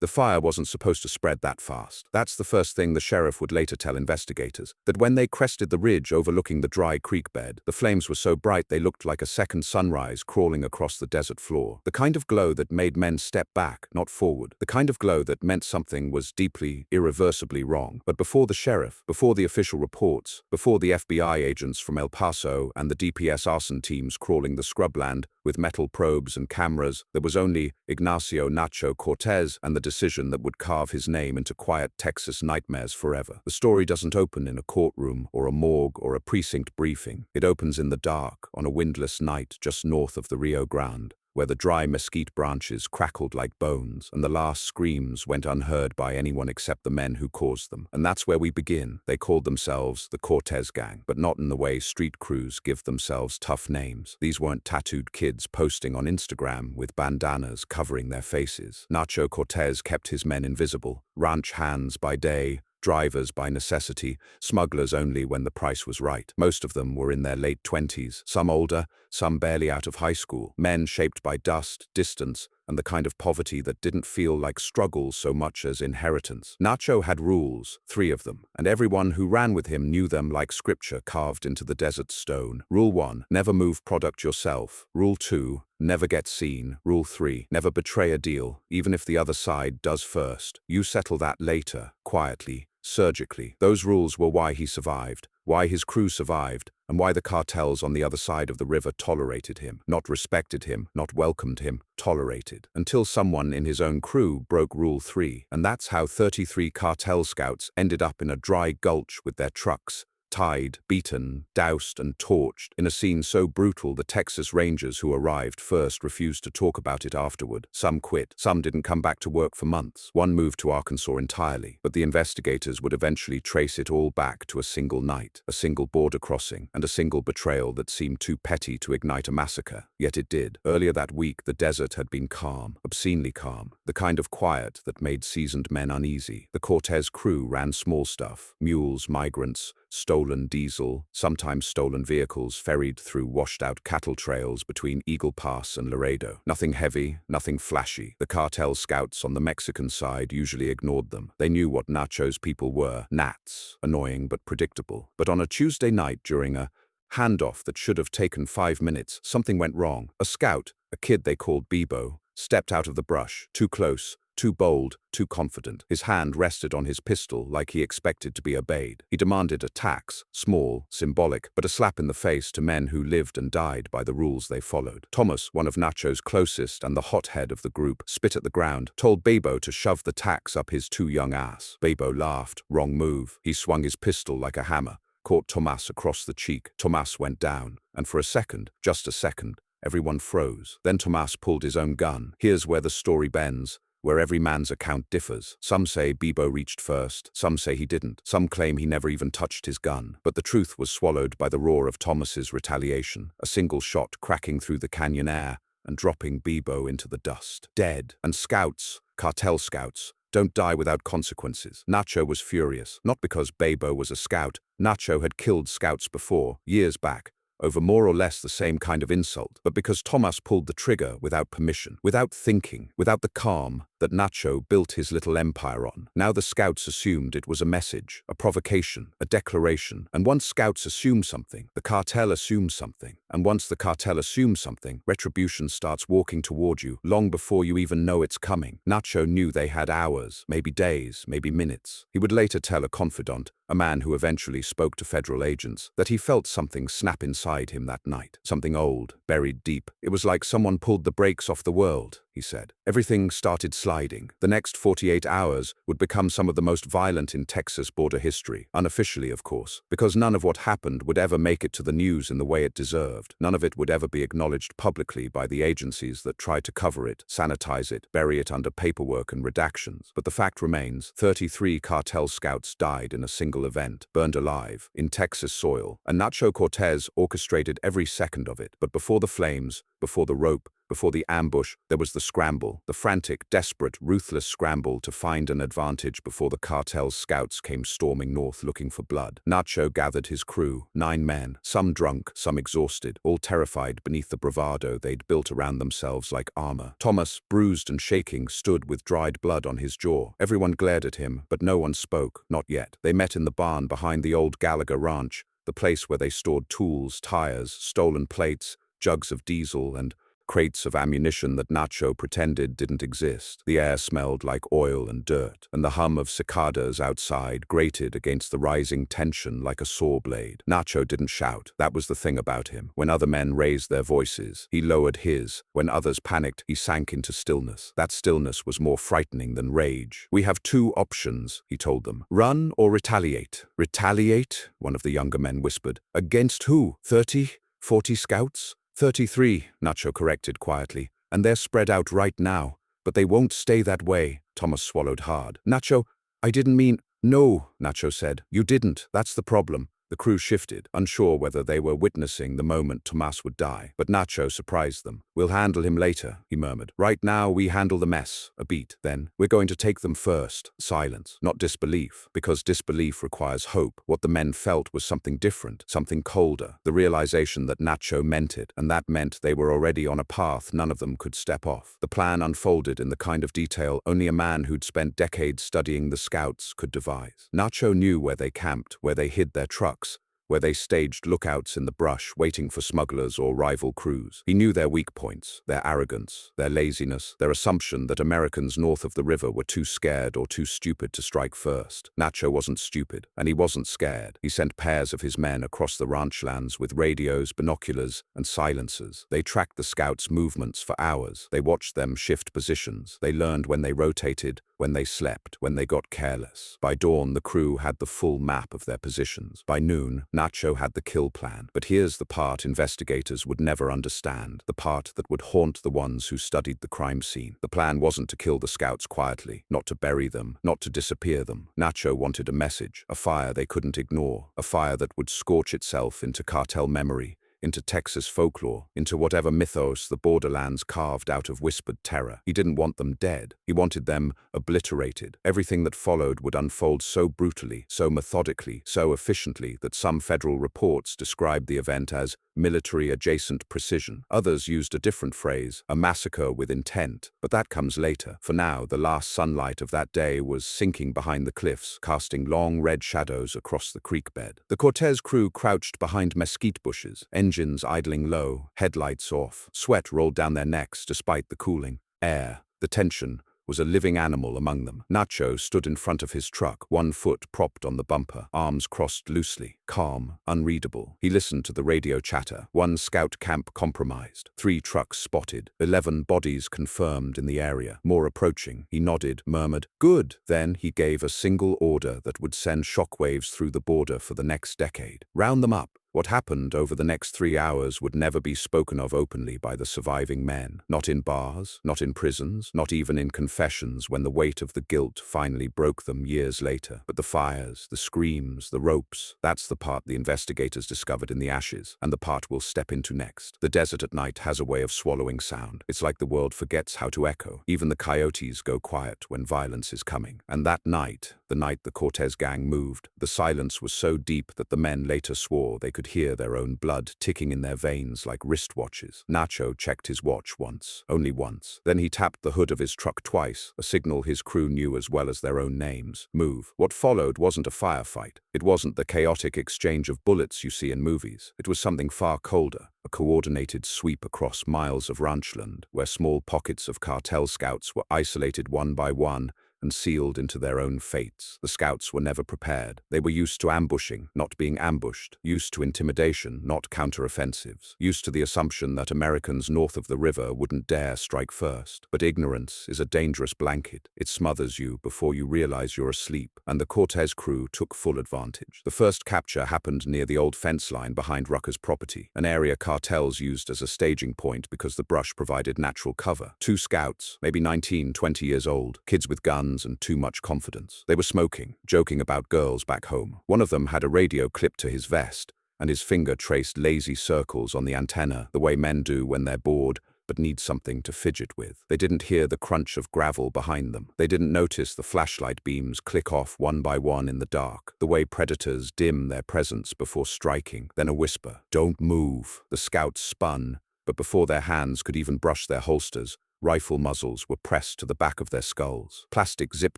The fire wasn't supposed to spread that fast. That's the first thing the sheriff would later tell investigators, that when they crested the ridge overlooking the dry creek bed, the flames were so bright they looked like a second sunrise crawling across the desert floor. The kind of glow that made men step back, not forward. The kind of glow that meant something was deeply, irreversibly wrong. But before the sheriff, before the official reports, before the FBI agents from El Paso and the DPS arson teams crawling the scrubland with metal probes and cameras, there was only Ignacio Nacho Cortez and the decision that would carve his name into quiet Texas nightmares forever. The story doesn't open in a courtroom or a morgue or a precinct briefing. It opens in the dark, on a windless night just north of the Rio Grande, where the dry mesquite branches crackled like bones, and the last screams went unheard by anyone except the men who caused them. And that's where we begin. They called themselves the Cortez Gang, but not in the way street crews give themselves tough names. These weren't tattooed kids posting on Instagram with bandanas covering their faces. Nacho Cortez kept his men invisible, ranch hands by day, drivers by necessity, smugglers only when the price was right. Most of them were in their late 20s, some older, some barely out of high school. Men shaped by dust, distance, and the kind of poverty that didn't feel like struggle so much as inheritance. Nacho had rules, 3 of them, and everyone who ran with him knew them like scripture carved into the desert stone. Rule 1, never move product yourself. Rule 2, never get seen. Rule 3, never betray a deal, even if the other side does first. You settle that later, quietly, surgically. Those rules were why he survived, why his crew survived, and why the cartels on the other side of the river tolerated him. Not respected him, not welcomed him, tolerated. Until someone in his own crew broke Rule 3. And that's how 33 cartel scouts ended up in a dry gulch with their trucks, tied, beaten, doused, and torched, in a scene so brutal the Texas Rangers who arrived first refused to talk about it afterward. Some quit, some didn't come back to work for months. One moved to Arkansas entirely, but the investigators would eventually trace it all back to a single night, a single border crossing, and a single betrayal that seemed too petty to ignite a massacre. Yet it did. Earlier that week, the desert had been calm, obscenely calm, the kind of quiet that made seasoned men uneasy. The Cortez crew ran small stuff, mules, migrants, stolen diesel, sometimes stolen vehicles ferried through washed-out cattle trails between Eagle Pass and Laredo. Nothing heavy, nothing flashy. The cartel scouts on the Mexican side usually ignored them. They knew what Nacho's people were, gnats, annoying but predictable. But on a Tuesday night during a handoff that should have taken 5 minutes, something went wrong. A scout, a kid they called Bebo, stepped out of the brush, too close, too bold, too confident. His hand rested on his pistol like he expected to be obeyed. He demanded a tax, small, symbolic, but a slap in the face to men who lived and died by the rules they followed. Thomas, one of Nacho's closest and the hothead of the group, spit at the ground, told Bebo to shove the tax up his too young ass. Bebo laughed. Wrong move. He swung his pistol like a hammer, caught Tomas across the cheek. Tomas went down, and for a second, just a second, everyone froze. Then Tomas pulled his own gun. Here's where the story bends, where every man's account differs. Some say Bebo reached first, some say he didn't, some claim he never even touched his gun. But the truth was swallowed by the roar of Thomas's retaliation, a single shot cracking through the canyon air and dropping Bebo into the dust. Dead. And scouts, cartel scouts, don't die without consequences. Nacho was furious, not because Bebo was a scout. Nacho had killed scouts before, years back, over more or less the same kind of insult, but because Tomas pulled the trigger without permission, without thinking, without the calm that Nacho built his little empire on. Now the scouts assumed it was a message, a provocation, a declaration. And once scouts assume something, the cartel assumes something. And once the cartel assumes something, retribution starts walking toward you long before you even know it's coming. Nacho knew they had hours, maybe days, maybe minutes. He would later tell a confidant, a man who eventually spoke to federal agents, that he felt something snap inside him that night. Something old, buried deep. It was like someone pulled the brakes off the world, he said. Everything started sliding. The next 48 hours would become some of the most violent in Texas border history, unofficially of course, because none of what happened would ever make it to the news in the way it deserved. None of it would ever be acknowledged publicly by the agencies that tried to cover it, sanitize it, bury it under paperwork and redactions. But the fact remains, 33 cartel scouts died in a single event, burned alive, in Texas soil, and Nacho Cortez orchestrated every second of it. But before the flames, before the rope, Before the ambush, there was the scramble, the frantic, desperate, ruthless scramble to find an advantage before the cartel's scouts came storming north looking for blood. Nacho gathered his crew, 9 men, some drunk, some exhausted, all terrified beneath the bravado they'd built around themselves like armor. Thomas, bruised and shaking, stood with dried blood on his jaw. Everyone glared at him, but no one spoke, not yet. They met in the barn behind the old Gallagher ranch, the place where they stored tools, tires, stolen plates, jugs of diesel, and crates of ammunition that Nacho pretended didn't exist. The air smelled like oil and dirt, and the hum of cicadas outside grated against the rising tension like a saw blade. Nacho didn't shout. That was the thing about him. When other men raised their voices, he lowered his. When others panicked, he sank into stillness. That stillness was more frightening than rage. "We have 2 options," he told them. "Run or retaliate." "Retaliate?" one of the younger men whispered. "Against who? 30? 40 scouts?" 33, Nacho corrected quietly, "and they're spread out right now. But they won't stay that way." Thomas swallowed hard. "Nacho, I didn't mean—" "No," Nacho said. "You didn't. That's the problem." The crew shifted, unsure whether they were witnessing the moment Tomas would die. But Nacho surprised them. "We'll handle him later," he murmured. "Right now, we handle the mess." A beat. "Then, we're going to take them first." Silence. Not disbelief, because disbelief requires hope. What the men felt was something different, something colder. The realization that Nacho meant it, and that meant they were already on a path none of them could step off. The plan unfolded in the kind of detail only a man who'd spent decades studying the scouts could devise. Nacho knew where they camped, where they hid their trucks, where they staged lookouts in the brush waiting for smugglers or rival crews. He knew their weak points, their arrogance, their laziness, their assumption that Americans north of the river were too scared or too stupid to strike first. Nacho wasn't stupid, and he wasn't scared. He sent pairs of his men across the ranchlands with radios, binoculars, and silencers. They tracked the scouts' movements for hours. They watched them shift positions. They learned when they rotated, when they slept, when they got careless. By dawn, the crew had the full map of their positions. By noon, Nacho had the kill plan. But here's the part investigators would never understand, the part that would haunt the ones who studied the crime scene. The plan wasn't to kill the scouts quietly, not to bury them, not to disappear them. Nacho wanted a message, a fire they couldn't ignore, a fire that would scorch itself into cartel memory, into Texas folklore, into whatever mythos the borderlands carved out of whispered terror. He didn't want them dead. He wanted them obliterated. Everything that followed would unfold so brutally, so methodically, so efficiently that some federal reports described the event as military-adjacent precision. Others used a different phrase, a massacre with intent. But that comes later. For now, the last sunlight of that day was sinking behind the cliffs, casting long red shadows across the creek bed. The Cortez crew crouched behind mesquite bushes, engines idling low, headlights off. Sweat rolled down their necks despite the cooling air. The tension was a living animal among them. Nacho stood in front of his truck, one foot propped on the bumper, arms crossed loosely, calm, unreadable. He listened to the radio chatter. 1 scout camp compromised, 3 trucks spotted, 11 bodies confirmed in the area, more approaching. He nodded, murmured, "Good." Then he gave a single order that would send shockwaves through the border for the next decade. "Round them up." What happened over the next 3 hours would never be spoken of openly by the surviving men. Not in bars, not in prisons, not even in confessions when the weight of the guilt finally broke them years later. But the fires, the screams, the ropes, that's the part the investigators discovered in the ashes, and the part we'll step into next. The desert at night has a way of swallowing sound. It's like the world forgets how to echo. Even the coyotes go quiet when violence is coming. And that night, the night the Cortez gang moved, the silence was so deep that the men later swore they could hear their own blood ticking in their veins like wristwatches. Nacho checked his watch once, only once. Then he tapped the hood of his truck twice, a signal his crew knew as well as their own names. Move. What followed wasn't a firefight. It wasn't the chaotic exchange of bullets you see in movies. It was something far colder, a coordinated sweep across miles of ranchland, where small pockets of cartel scouts were isolated one by one and sealed into their own fates. The scouts were never prepared. They were used to ambushing, not being ambushed, used to intimidation, not counteroffensives, used to the assumption that Americans north of the river wouldn't dare strike first. But ignorance is a dangerous blanket. It smothers you before you realize you're asleep, and the Cortez crew took full advantage. The first capture happened near the old fence line behind Rucker's property, an area cartels used as a staging point because the brush provided natural cover. 2 scouts, maybe 19, 20 years old, kids with guns and too much confidence. They were smoking, joking about girls back home. One of them had a radio clipped to his vest, and his finger traced lazy circles on the antenna, the way men do when they're bored but need something to fidget with. They didn't hear the crunch of gravel behind them. They didn't notice the flashlight beams click off one by one in the dark, the way predators dim their presence before striking. Then a whisper, "Don't move." The scouts spun, but before their hands could even brush their holsters, rifle muzzles were pressed to the back of their skulls. Plastic zip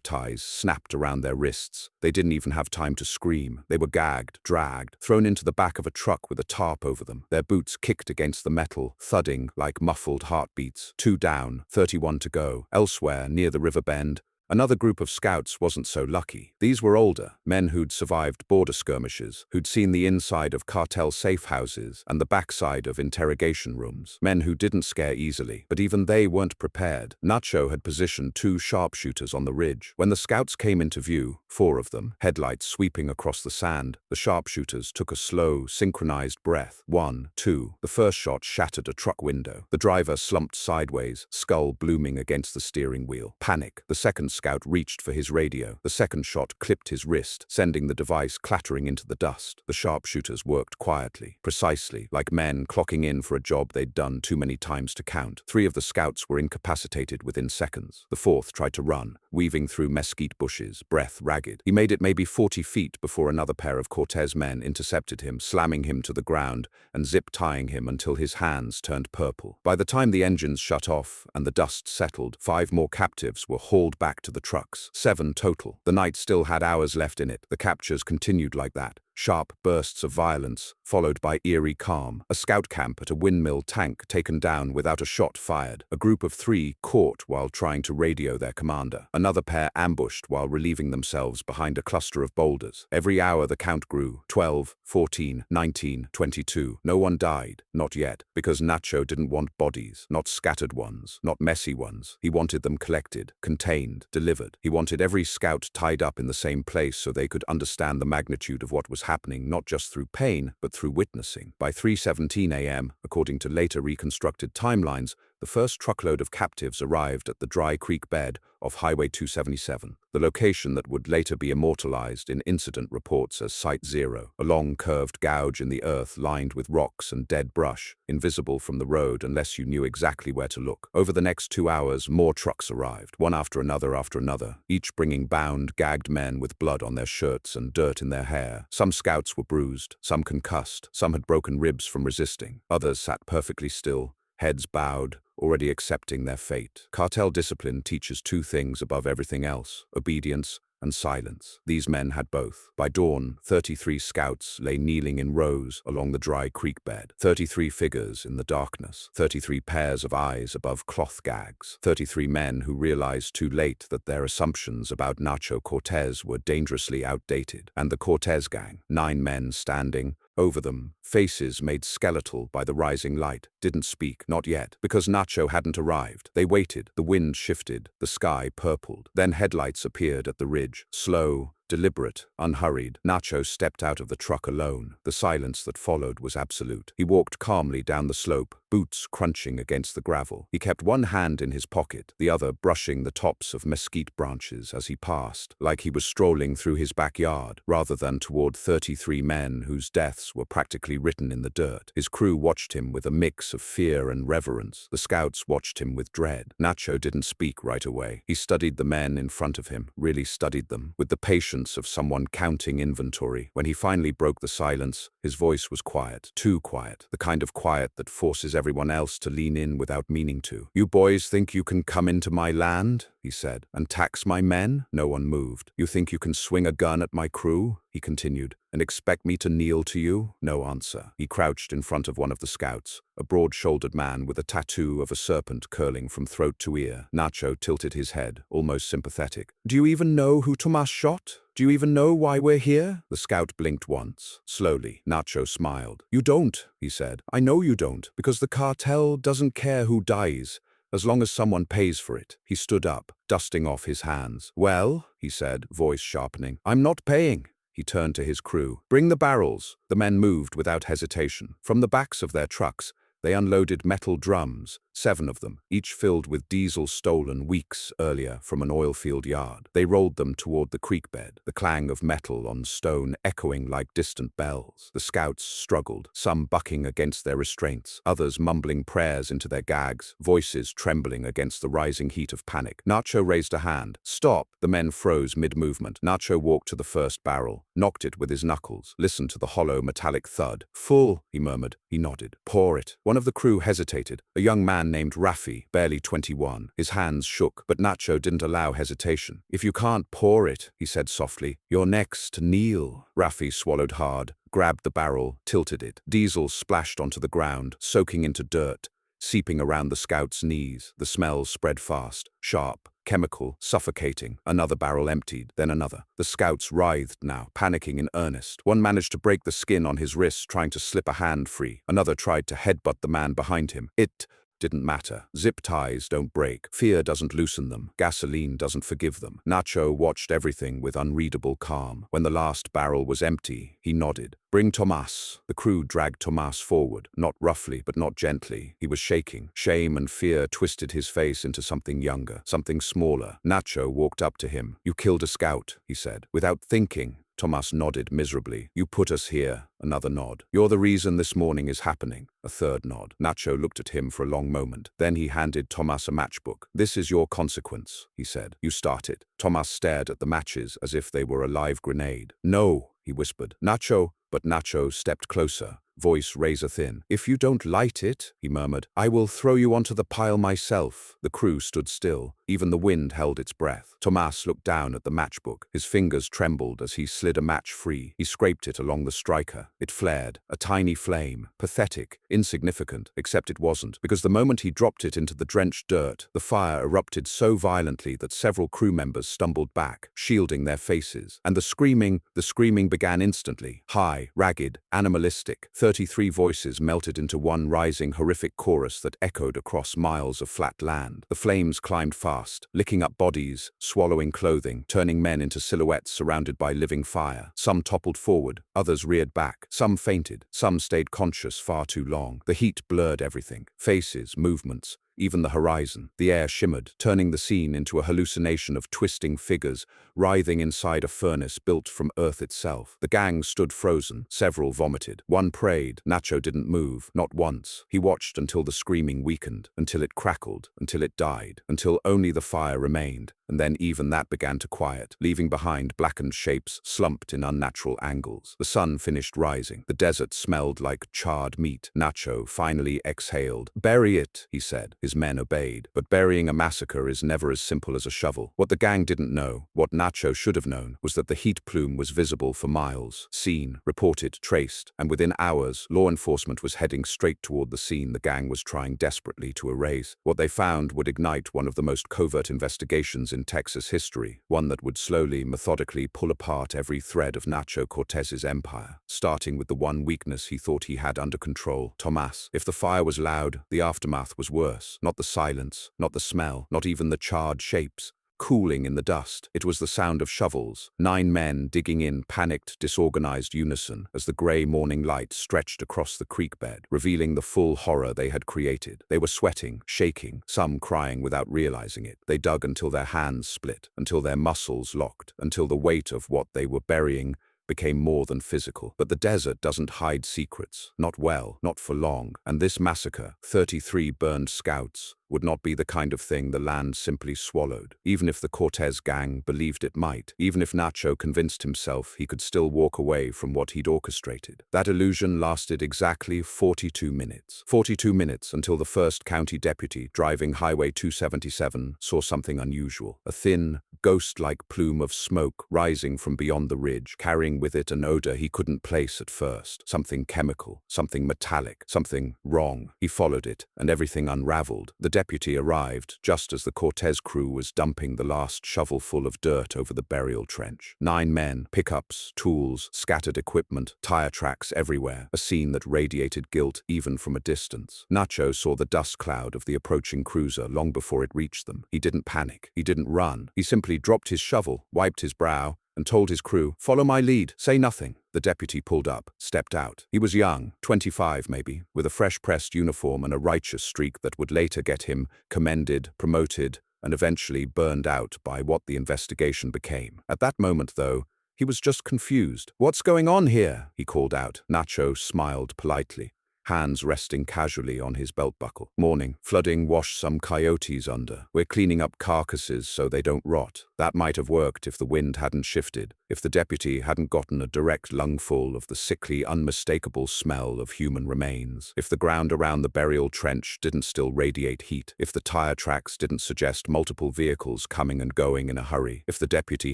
ties snapped around their wrists. They didn't even have time to scream. They were gagged, dragged, thrown into the back of a truck with a tarp over them. Their boots kicked against the metal, thudding like muffled heartbeats. 2 down, 31 to go. Elsewhere, near the river bend, another group of scouts wasn't so lucky. These were older, men who'd survived border skirmishes, who'd seen the inside of cartel safe houses and the backside of interrogation rooms. Men who didn't scare easily, but even they weren't prepared. Nacho had positioned 2 sharpshooters on the ridge. When the scouts came into view, 4 of them, headlights sweeping across the sand, the sharpshooters took a slow, synchronized breath. 1, 2. The first shot shattered a truck window. The driver slumped sideways, skull blooming against the steering wheel. Panic. The second scout reached for his radio. The second shot clipped his wrist, sending the device clattering into the dust. The sharpshooters worked quietly, precisely, like men clocking in for a job they'd done too many times to count. 3 of the scouts were incapacitated within seconds. The 4th tried to run, weaving through mesquite bushes, breath ragged. He made it maybe 40 feet before another pair of Cortez men intercepted him, slamming him to the ground and zip-tying him until his hands turned purple. By the time the engines shut off and the dust settled, 5 more captives were hauled back to the trucks. 7 total. The night still had hours left in it. The captures continued like that. Sharp bursts of violence, followed by eerie calm. A scout camp at a windmill tank taken down without a shot fired. A group of 3 caught while trying to radio their commander. Another pair ambushed while relieving themselves behind a cluster of boulders. Every hour the count grew. 12, 14, 19, 22. No one died. Not yet. Because Nacho didn't want bodies. Not scattered ones. Not messy ones. He wanted them collected, contained, delivered. He wanted every scout tied up in the same place so they could understand the magnitude of what was happening, not just through pain, but through witnessing. By 3:17 a.m., according to later reconstructed timelines, the first truckload of captives arrived at the dry creek bed of Highway 277, the location that would later be immortalized in incident reports as Site Zero, a long curved gouge in the earth lined with rocks and dead brush, invisible from the road unless you knew exactly where to look. Over the next 2 hours, more trucks arrived, one after another, each bringing bound, gagged men with blood on their shirts and dirt in their hair. Some scouts were bruised, some concussed, some had broken ribs from resisting. Others sat perfectly still, heads bowed, already accepting their fate. Cartel discipline teaches 2 things above everything else: obedience and silence. These men had both. By dawn, 33 scouts lay kneeling in rows along the dry creek bed. 33 figures in the darkness. 33 pairs of eyes above cloth gags. 33 men who realized too late that their assumptions about Nacho Cortez were dangerously outdated. And the Cortez gang, 9 men standing over them, faces made skeletal by the rising light, didn't speak, not yet, because Nacho hadn't arrived. They waited, the wind shifted, the sky purpled. Then headlights appeared at the ridge, slow, deliberate, unhurried. Nacho stepped out of the truck alone. The silence that followed was absolute. He walked calmly down the slope, boots crunching against the gravel. He kept one hand in his pocket, the other brushing the tops of mesquite branches as he passed, like he was strolling through his backyard, rather than toward 33 men whose deaths were practically written in the dirt. His crew watched him with a mix of fear and reverence. The scouts watched him with dread. Nacho didn't speak right away. He studied the men in front of him, really studied them, with the patience of someone counting inventory. When he finally broke the silence, his voice was quiet, too quiet, the kind of quiet that forces everyone else to lean in without meaning to. "You boys think you can come into my land," he said, "and tax my men?" No one moved. "You think you can swing a gun at my crew?" he continued, "and expect me to kneel to you?" No answer. He crouched in front of one of the scouts, a broad-shouldered man with a tattoo of a serpent curling from throat to ear. Nacho tilted his head, almost sympathetic. "Do you even know who Tomas shot? Do you even know why we're here?" The scout blinked once. Slowly, Nacho smiled. "You don't," he said. "I know you don't, because the cartel doesn't care who dies, as long as someone pays for it." He stood up, dusting off his hands. "Well," he said, voice sharpening, "I'm not paying." He turned to his crew. "Bring the barrels." The men moved without hesitation. From the backs of their trucks, they unloaded metal drums, 7 of them, each filled with diesel stolen weeks earlier from an oil field yard. They rolled them toward the creek bed, the clang of metal on stone echoing like distant bells. The scouts struggled, some bucking against their restraints, others mumbling prayers into their gags, voices trembling against the rising heat of panic. Nacho raised a hand. "Stop!" The men froze mid-movement. Nacho walked to the first barrel, knocked it with his knuckles, listened to the hollow metallic thud. "Full," he murmured. He nodded. "Pour it." One of the crew hesitated, a young man named Raffi, barely 21. His hands shook, but Nacho didn't allow hesitation. "If you can't pour it," he said softly, "you're next. Kneel." Raffi swallowed hard, grabbed the barrel, tilted it. Diesel splashed onto the ground, soaking into dirt, seeping around the scout's knees. The smell spread fast, sharp, chemical, suffocating. Another barrel emptied, then another. The scouts writhed now, panicking in earnest. One managed to break the skin on his wrist, trying to slip a hand free. Another tried to headbutt the man behind him. It didn't matter. Zip ties don't break. Fear doesn't loosen them. Gasoline doesn't forgive them. Nacho watched everything with unreadable calm. When the last barrel was empty, he nodded. "Bring Tomas." The crew dragged Tomas forward, not roughly, but not gently. He was shaking. Shame and fear twisted his face into something younger, something smaller. Nacho walked up to him. "You killed a scout," he said. Without thinking, Tomas nodded miserably. "You put us here." Another nod. "You're the reason this morning is happening." A third nod. Nacho looked at him for a long moment. Then he handed Tomas a matchbook. "This is your consequence," he said. "You start it." Tomas stared at the matches as if they were a live grenade. "No," he whispered. "Nacho." But Nacho stepped closer, voice razor-thin. "If you don't light it," he murmured, "I will throw you onto the pile myself." The crew stood still. Even the wind held its breath. Tomas looked down at the matchbook. His fingers trembled as he slid a match free. He scraped it along the striker. It flared, a tiny flame, pathetic, insignificant, except it wasn't, because the moment he dropped it into the drenched dirt, the fire erupted so violently that several crew members stumbled back, shielding their faces. And the screaming began instantly, high, ragged, animalistic. 33 voices melted into one rising, horrific chorus that echoed across miles of flat land. The flames climbed fast, licking up bodies, swallowing clothing, turning men into silhouettes surrounded by living fire. Some toppled forward, others reared back, some fainted, some stayed conscious far too long. The heat blurred everything, faces, movements, even the horizon. The air shimmered, turning the scene into a hallucination of twisting figures, writhing inside a furnace built from earth itself. The gang stood frozen. Several vomited. One prayed. Nacho didn't move, not once. He watched until the screaming weakened, until it crackled, until it died, until only the fire remained. And then even that began to quiet, leaving behind blackened shapes slumped in unnatural angles. The sun finished rising. The desert smelled like charred meat. Nacho finally exhaled. "Bury it," he said. His men obeyed. But burying a massacre is never as simple as a shovel. What the gang didn't know, what Nacho should have known, was that the heat plume was visible for miles. Seen, reported, traced, and within hours, law enforcement was heading straight toward the scene the gang was trying desperately to erase. What they found would ignite one of the most covert investigations in Texas history, one that would slowly, methodically pull apart every thread of Nacho Cortez's empire, starting with the one weakness he thought he had under control, Tomas. If the fire was loud, the aftermath was worse. Not the silence, not the smell, not even the charred shapes. Cooling in the dust, it was the sound of shovels. 9 men digging in panicked, disorganized unison as the gray morning light stretched across the creek bed, revealing the full horror they had created. They were sweating, shaking, some crying without realizing it. They dug until their hands split, until their muscles locked, until the weight of what they were burying became more than physical. But the desert doesn't hide secrets. Not well, not for long. And this massacre, 33 burned scouts, would not be the kind of thing the land simply swallowed, even if the Cortez gang believed it might, even if Nacho convinced himself he could still walk away from what he'd orchestrated. That illusion lasted exactly 42 minutes. 42 minutes until the first county deputy driving Highway 277 saw something unusual. A thin, ghost-like plume of smoke rising from beyond the ridge, carrying with it an odor he couldn't place at first. Something chemical, something metallic, something wrong. He followed it, and everything unraveled. The deputy arrived just as the Cortez crew was dumping the last shovelful of dirt over the burial trench. 9 men, pickups, tools, scattered equipment, tire tracks everywhere, a scene that radiated guilt even from a distance. Nacho saw the dust cloud of the approaching cruiser long before it reached them. He didn't panic. He didn't run. He simply dropped his shovel, wiped his brow, and told his crew, "Follow my lead, say nothing." The deputy pulled up, stepped out. He was young, 25 maybe, with a fresh-pressed uniform and a righteous streak that would later get him commended, promoted, and eventually burned out by what the investigation became. At that moment, though, he was just confused. "What's going on here?" he called out. Nacho smiled politely, hands resting casually on his belt buckle. "Morning. Flooding washed some coyotes under. We're cleaning up carcasses so they don't rot." That might have worked if the wind hadn't shifted, if the deputy hadn't gotten a direct lungful of the sickly, unmistakable smell of human remains, if the ground around the burial trench didn't still radiate heat, if the tire tracks didn't suggest multiple vehicles coming and going in a hurry, if the deputy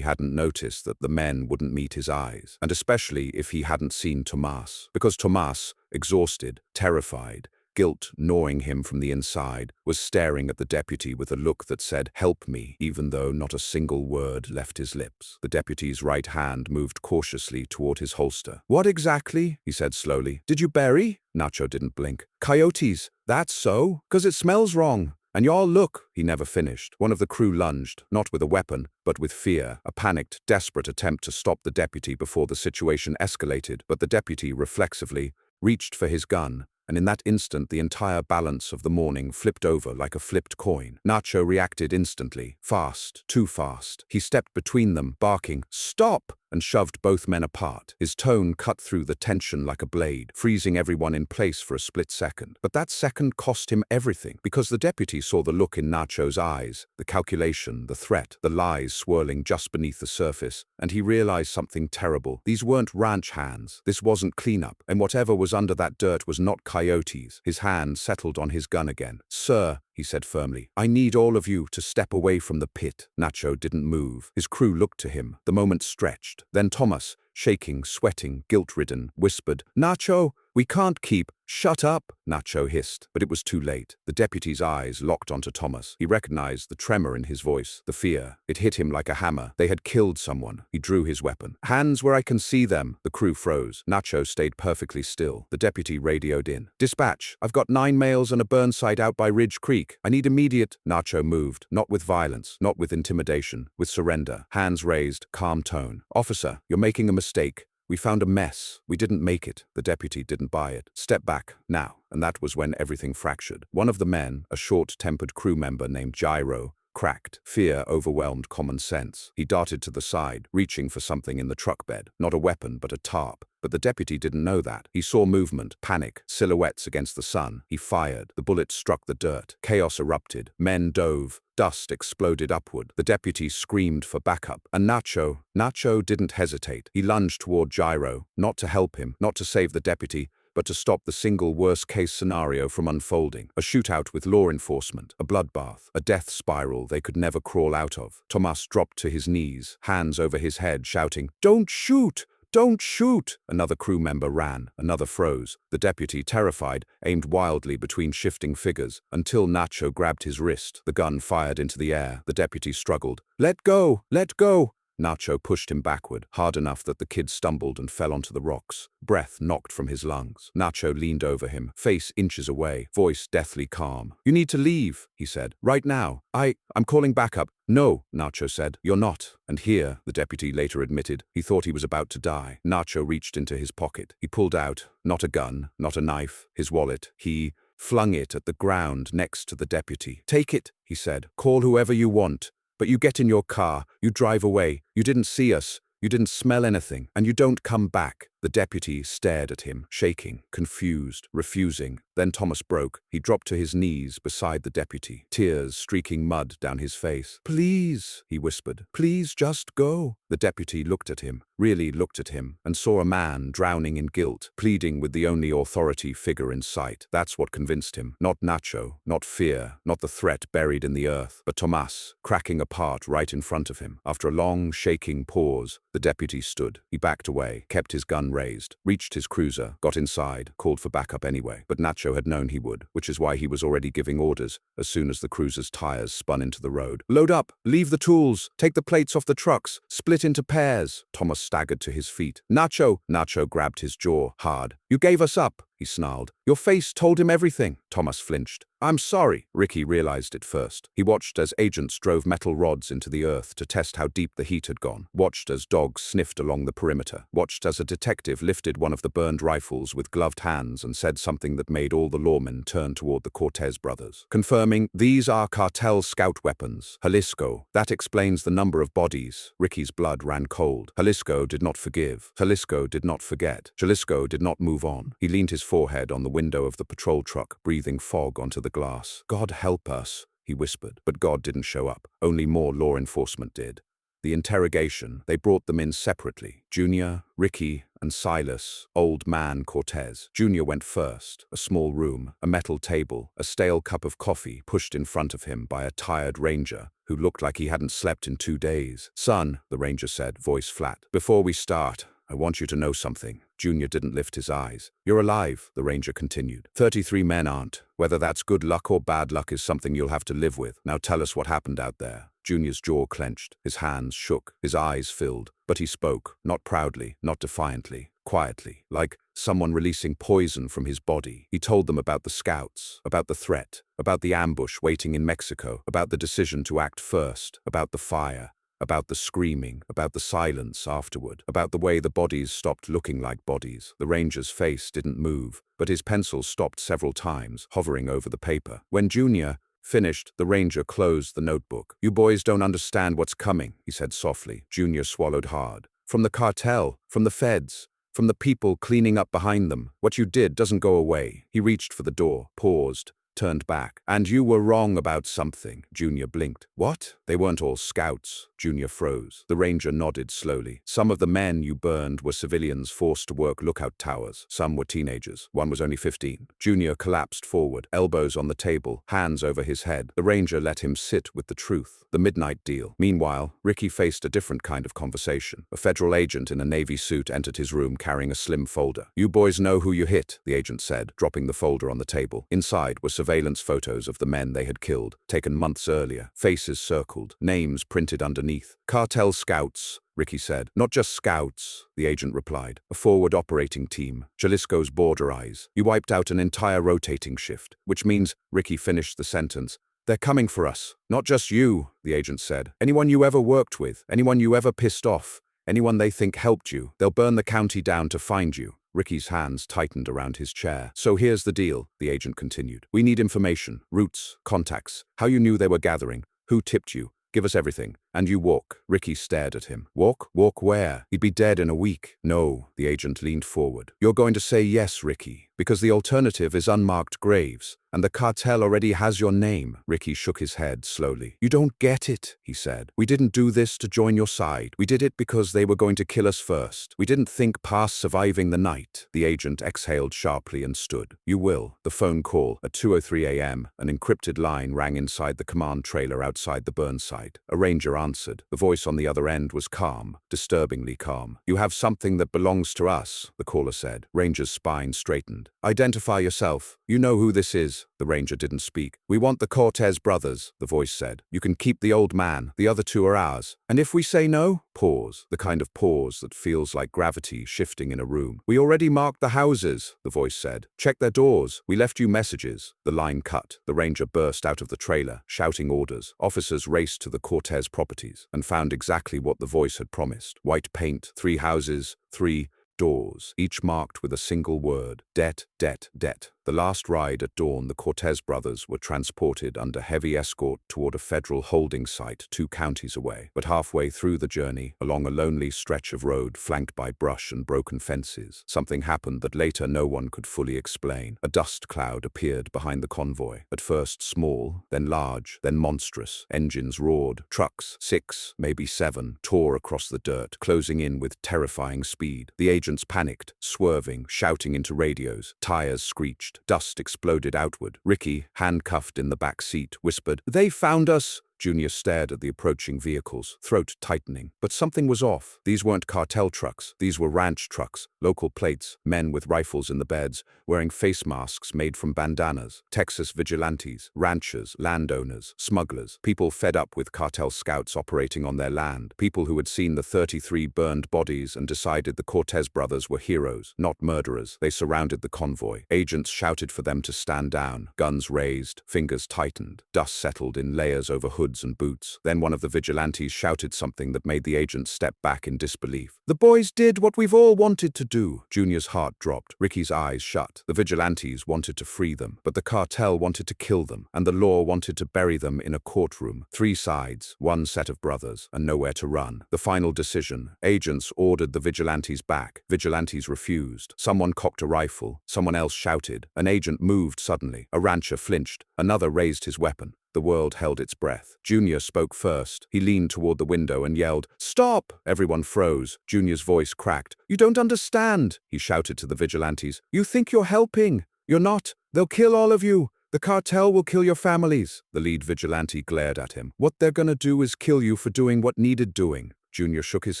hadn't noticed that the men wouldn't meet his eyes, and especially if he hadn't seen Tomas. Because Tomas, exhausted, terrified, guilt gnawing him from the inside, was staring at the deputy with a look that said, "Help me," even though not a single word left his lips. The deputy's right hand moved cautiously toward his holster. "What exactly?" he said slowly. "Did you bury?" Nacho didn't blink. "Coyotes. That's so? 'Cause it smells wrong. And y'all look." He never finished. One of the crew lunged, not with a weapon, but with fear, a panicked, desperate attempt to stop the deputy before the situation escalated. But the deputy, reflexively, reached for his gun, and in that instant the entire balance of the morning flipped over like a flipped coin. Nacho reacted instantly, fast, too fast. He stepped between them, barking, "Stop!" and shoved both men apart. His tone cut through the tension like a blade, freezing everyone in place for a split second. But that second cost him everything, because the deputy saw the look in Nacho's eyes, the calculation, the threat, the lies swirling just beneath the surface, and he realized something terrible. These weren't ranch hands. This wasn't cleanup, and whatever was under that dirt was not coyotes. His hand settled on his gun again. "Sir," he said firmly, "I need all of you to step away from the pit." Nacho didn't move. His crew looked to him. The moment stretched. Then Tomas, shaking, sweating, guilt-ridden, whispered, "Nacho, we can't keep—" "Shut up," Nacho hissed. But it was too late. The deputy's eyes locked onto Tomas. He recognized the tremor in his voice, the fear. It hit him like a hammer. They had killed someone. He drew his weapon. "Hands where I can see them." The crew froze. Nacho stayed perfectly still. The deputy radioed in. "Dispatch, I've got 9 males and a burn site out by Ridge Creek. I need immediate—" Nacho moved, not with violence, not with intimidation, with surrender. Hands raised, calm tone. "Officer, you're making a mistake. We found a mess. We didn't make it." The deputy didn't buy it. "Step back, now." And that was when everything fractured. One of the men, a short-tempered crew member named Gyro, cracked. Fear overwhelmed common sense. He darted to the side, reaching for something in the truck bed. Not a weapon, but a tarp. But the deputy didn't know that. He saw movement, panic, silhouettes against the sun. He fired. The bullet struck the dirt. Chaos erupted. Men dove. Dust exploded upward. The deputy screamed for backup. And Nacho didn't hesitate. He lunged toward Gyro, not to help him, not to save the deputy, but to stop the single worst-case scenario from unfolding. A shootout with law enforcement, a bloodbath, a death spiral they could never crawl out of. Tomas dropped to his knees, hands over his head, shouting, "Don't shoot! Don't shoot!" Another crew member ran, another froze. The deputy, terrified, aimed wildly between shifting figures, until Nacho grabbed his wrist. The gun fired into the air. The deputy struggled. "Let go! Let go!" Nacho pushed him backward, hard enough that the kid stumbled and fell onto the rocks. Breath knocked from his lungs. Nacho leaned over him, face inches away, voice deathly calm. "You need to leave," he said. "Right now. I'm calling backup." "No," Nacho said. "You're not." And here, the deputy later admitted, he thought he was about to die. Nacho reached into his pocket. He pulled out, not a gun, not a knife, his wallet. He flung it at the ground next to the deputy. "Take it," he said. "Call whoever you want. But you get in your car, you drive away, you didn't see us, you didn't smell anything, and you don't come back." The deputy stared at him, shaking, confused, refusing. Then Tomas broke. He dropped to his knees beside the deputy, tears streaking mud down his face. "Please," he whispered, "please just go." The deputy looked at him, really looked at him, and saw a man drowning in guilt, pleading with the only authority figure in sight. That's what convinced him. Not Nacho, not fear, not the threat buried in the earth, but Tomas, cracking apart right in front of him. After a long, shaking pause, the deputy stood. He backed away, kept his gun raised, reached his cruiser, got inside, called for backup anyway. But Nacho had known he would, which is why he was already giving orders as soon as the cruiser's tires spun into the road. "Load up, leave the tools, take the plates off the trucks, split into pairs." Tomas staggered to his feet. Nacho grabbed his jaw hard. "You gave us up," he snarled. Your face told him everything. Thomas flinched. I'm sorry. Ricky realized it first. He watched as agents drove metal rods into the earth to test how deep the heat had gone, watched as dogs sniffed along the perimeter, watched as a detective lifted one of the burned rifles with gloved hands and said something that made all the lawmen turn toward the Cortez brothers, confirming, these are Cartel scout weapons. Jalisco. That explains the number of bodies. Ricky's blood ran cold. Jalisco did not forgive. Jalisco did not forget. Jalisco did not move on. He leaned his forehead on the window of the patrol truck, breathing fog onto the glass. God help us, he whispered. But God didn't show up. Only more law enforcement did. The interrogation, they brought them in separately. Junior, Ricky, and Silas, old man Cortez. Junior went first. A small room, a metal table, a stale cup of coffee pushed in front of him by a tired ranger who looked like he hadn't slept in 2 days. Son, the ranger said, voice flat, before we start, I want you to know something. Junior didn't lift his eyes. You're alive, the ranger continued. 33 men aren't. Whether that's good luck or bad luck is something you'll have to live with. Now tell us what happened out there. Junior's jaw clenched, his hands shook, his eyes filled. But he spoke, not proudly, not defiantly, quietly, like someone releasing poison from his body. He told them about the scouts, about the threat, about the ambush waiting in Mexico, about the decision to act first, about the fire, about the screaming, about the silence afterward, about the way the bodies stopped looking like bodies. The ranger's face didn't move, but his pencil stopped several times, hovering over the paper. When Junior finished, the ranger closed the notebook. You boys don't understand what's coming, he said softly. Junior swallowed hard. From the cartel, from the feds, from the people cleaning up behind them. What you did doesn't go away. He reached for the door, paused, turned back. And you were wrong about something. Junior blinked. What? They weren't all scouts. Junior froze. The ranger nodded slowly. Some of the men you burned were civilians forced to work lookout towers. Some were teenagers. One was only 15. Junior collapsed forward, elbows on the table, hands over his head. The ranger let him sit with the truth. The midnight deal. Meanwhile, Ricky faced a different kind of conversation. A federal agent in a Navy suit entered his room carrying a slim folder. You boys know who you hit, the agent said, dropping the folder on the table. Inside were surveillance photos of the men they had killed, taken months earlier, faces circled, names printed underneath. Cartel scouts, Ricky said. Not just scouts, the agent replied. A forward operating team. Jalisco's border eyes. You wiped out an entire rotating shift, which means, Ricky finished the sentence, they're coming for us. Not just you, the agent said. Anyone you ever worked with, anyone you ever pissed off, anyone they think helped you. They'll burn the county down to find you. Ricky's hands tightened around his chair. So here's the deal, the agent continued. We need information, routes, contacts, how you knew they were gathering, who tipped you. Give us everything. And you walk. Ricky stared at him. Walk? Walk where? He'd be dead in a week. No, the agent leaned forward. You're going to say yes, Ricky, because the alternative is unmarked graves, and the cartel already has your name. Ricky shook his head slowly. You don't get it, he said. We didn't do this to join your side. We did it because they were going to kill us first. We didn't think past surviving the night. The agent exhaled sharply and stood. You will. The phone call at 2:03 a.m., an encrypted line rang inside the command trailer outside the burn site. A ranger answered. The voice on the other end was calm, disturbingly calm. You have something that belongs to us, the caller said. Ranger's spine straightened. Identify yourself. You know who this is. The ranger didn't speak. We want the Cortez brothers, the voice said. You can keep the old man. The other 2 are ours. And if we say no? Pause. The kind of pause that feels like gravity shifting in a room. We already marked the houses, the voice said. Check their doors. We left you messages. The line cut. The ranger burst out of the trailer, shouting orders. Officers raced to the Cortez properties and found exactly what the voice had promised. White paint, 3 houses, 3 doors, each marked with a single word. Debt, debt, debt. The last ride at dawn, the Cortez brothers were transported under heavy escort toward a federal holding site 2 counties away. But halfway through the journey, along a lonely stretch of road flanked by brush and broken fences, something happened that later no one could fully explain. A dust cloud appeared behind the convoy, at first small, then large, then monstrous. Engines roared. Trucks, 6, maybe 7, tore across the dirt, closing in with terrifying speed. The agents panicked, swerving, shouting into radios. Tires screeched. Dust exploded outward. Ricky, handcuffed in the back seat, whispered, They found us! Junior stared at the approaching vehicles, throat tightening. But something was off. These weren't cartel trucks. These were ranch trucks, local plates, men with rifles in the beds, wearing face masks made from bandanas, Texas vigilantes, ranchers, landowners, smugglers, people fed up with cartel scouts operating on their land, people who had seen the 33 burned bodies and decided the Cortez brothers were heroes, not murderers. They surrounded the convoy. Agents shouted for them to stand down, guns raised, fingers tightened, dust settled in layers over hoods and boots. Then one of the vigilantes shouted something that made the agents step back in disbelief. "The boys did what we've all wanted to do." Junior's heart dropped. Ricky's eyes shut. The vigilantes wanted to free them, but the cartel wanted to kill them, and the law wanted to bury them in a courtroom. 3 sides, 1 set of brothers, and nowhere to run. The final decision. Agents ordered the vigilantes back. Vigilantes refused. Someone cocked a rifle. Someone else shouted. An agent moved suddenly. A rancher flinched. Another raised his weapon. The world held its breath. Junior spoke first. He leaned toward the window and yelled, "Stop!" Everyone froze. Junior's voice cracked. "You don't understand," he shouted to the vigilantes. "You think you're helping. You're not. They'll kill all of you. The cartel will kill your families." The lead vigilante glared at him. "What they're gonna do is kill you for doing what needed doing." Junior shook his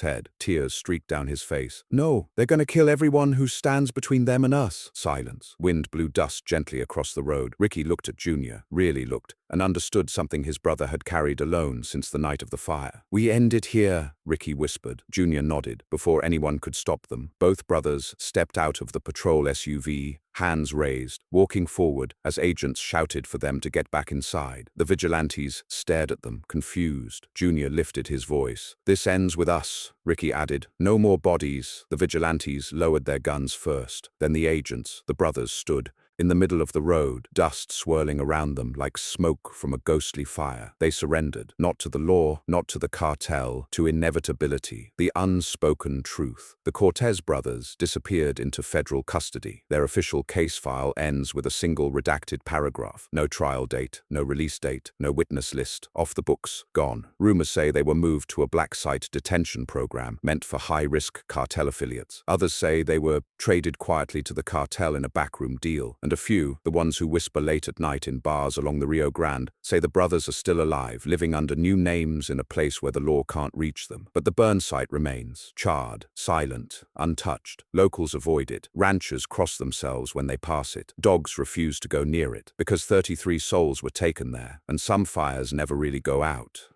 head. Tears streaked down his face. "No, they're gonna kill everyone who stands between them and us." Silence. Wind blew dust gently across the road. Ricky looked at Junior, really looked, and understood something his brother had carried alone since the night of the fire. "We end it here," Ricky whispered. Junior nodded. Before anyone could stop them, both brothers stepped out of the patrol SUV, hands raised, walking forward as agents shouted for them to get back inside. The vigilantes stared at them, confused. Junior lifted his voice. "This ends with us," Ricky added. "No more bodies." The vigilantes lowered their guns first. Then the agents, the brothers, stood in the middle of the road, dust swirling around them like smoke from a ghostly fire. They surrendered, not to the law, not to the cartel, to inevitability, the unspoken truth. The Cortez brothers disappeared into federal custody. Their official case file ends with a single redacted paragraph. No trial date, no release date, no witness list. Off the books, gone. Rumors say they were moved to a black site detention program meant for high-risk cartel affiliates. Others say they were traded quietly to the cartel in a backroom deal. And a few, the ones who whisper late at night in bars along the Rio Grande, say the brothers are still alive, living under new names in a place where the law can't reach them. But the burn site remains, charred, silent, untouched. Locals avoid it. Ranchers cross themselves when they pass it. Dogs refuse to go near it, because 33 souls were taken there, and some fires never really go out.